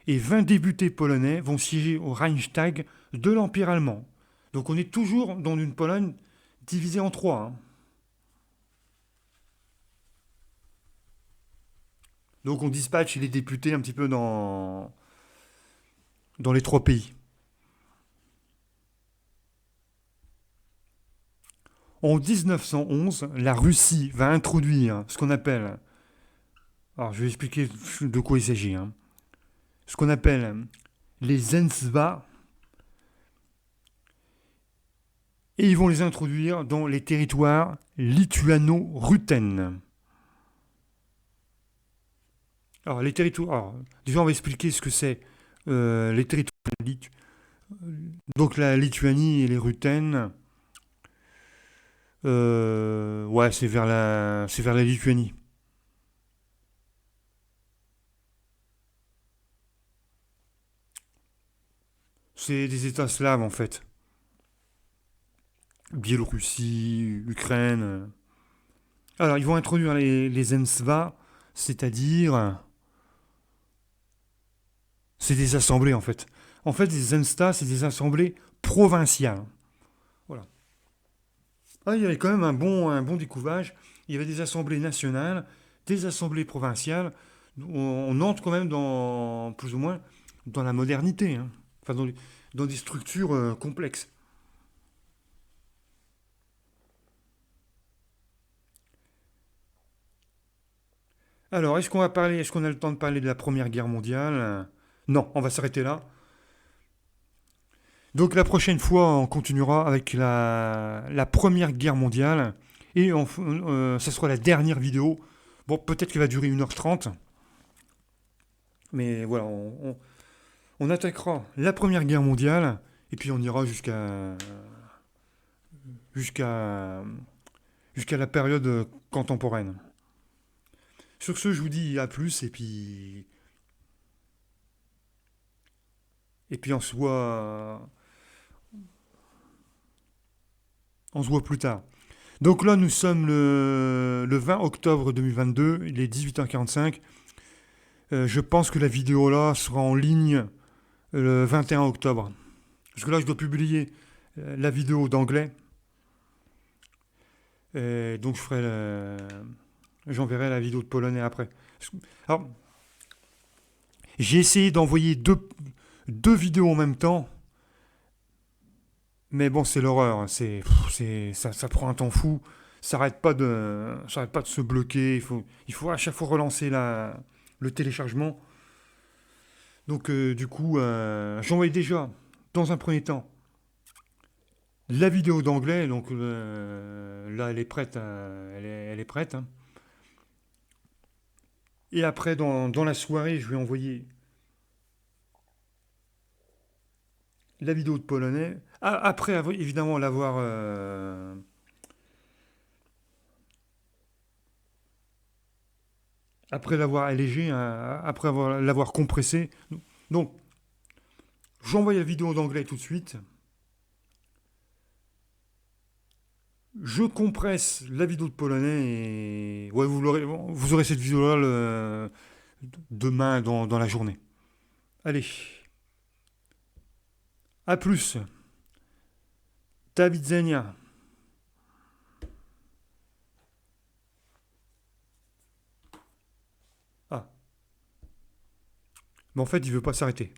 et 20 députés polonais vont siéger au Reichstag de l'Empire allemand. Donc on est toujours dans une Pologne divisée en trois, hein. Donc on dispatche les députés un petit peu dans les trois pays. En 1911, la Russie va introduire ce qu'on appelle, alors je vais expliquer de quoi il s'agit, hein, ce qu'on appelle les Zemstva, et ils vont les introduire dans les territoires lituano-rutènes. Alors les territoires, alors, déjà on va expliquer ce que c'est les territoires donc la Lituanie et les Rutènes. Ouais, c'est vers la Lituanie. C'est des États slaves en fait. Biélorussie, Ukraine. Alors, ils vont introduire les Zemstva, c'est-à-dire. C'est des assemblées en fait. En fait, les Zemstva, c'est des assemblées provinciales. Voilà. Ah, il y avait quand même un bon découvage. Il y avait des assemblées nationales, des assemblées provinciales. On entre quand même dans, plus ou moins, dans la modernité, hein. Enfin, dans des structures complexes. Alors, est-ce qu'on a le temps de parler de la Première Guerre mondiale? Non, on va s'arrêter là. Donc la prochaine fois, on continuera avec la Première Guerre mondiale. Et ça sera la dernière vidéo. Bon, peut-être qu'elle va durer 1h30. Mais voilà, on attaquera la Première Guerre mondiale. Et puis on ira jusqu'à, jusqu'à la période contemporaine. Sur ce, je vous dis à plus. Et puis on se voit plus tard. Donc là, nous sommes le 20 octobre 2022, il est 18h45. Je pense que la vidéo là sera en ligne le 21 octobre. Parce que là, je dois publier la vidéo d'anglais. Et donc, j'enverrai la vidéo de polonais après. Alors, j'ai essayé d'envoyer deux vidéos en même temps. Mais bon, c'est l'horreur, hein. Ça prend un temps fou. ça arrête pas de se bloquer. Il faut à chaque fois relancer le téléchargement. Donc, du coup, j'envoie déjà, dans un premier temps, la vidéo d'anglais. Donc, là, elle est prête. Elle est prête, hein. Et après, dans la soirée, je vais envoyer la vidéo de polonais. Après, évidemment, après l'avoir allégé, hein, après l'avoir compressé. Donc, j'envoie la vidéo d'anglais tout de suite. Je compresse la vidéo de polonais et ouais, vous aurez cette vidéo-là demain dans la journée. Allez, à plus. David Zenia. Ah, mais en fait, il veut pas s'arrêter.